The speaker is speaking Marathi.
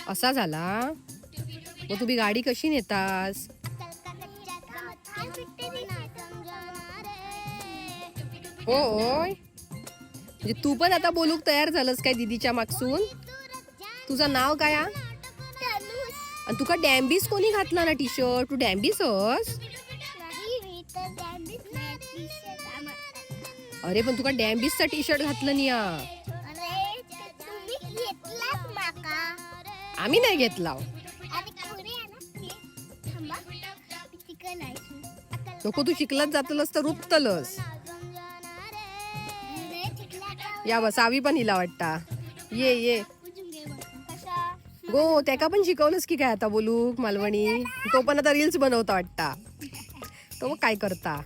असा झाला. मग तुम्ही गाडी कशी नेतास? होय, म्हणजे तू पण आता बोलूक तयार झालंस काय दीदीच्या मागसून? तुझं नाव काय? आणि तुका डॅम्बीस कोणी घातला ना टी शर्ट? तू डॅम्बीस हस? अरे पण तुका डॅम्बीसचा टी शर्ट घातलं नाही. आम्ही नाही घेतला. नको, तू शिकलत जातलस तर रुपतलस. या बस, आवी पण हिला वाटता. ये ये गो, त्याका पण शिकवलंस की काय आता बोलू मालवणी? तो पण आता रील्स बनवता वाटता. तो मग काय करता?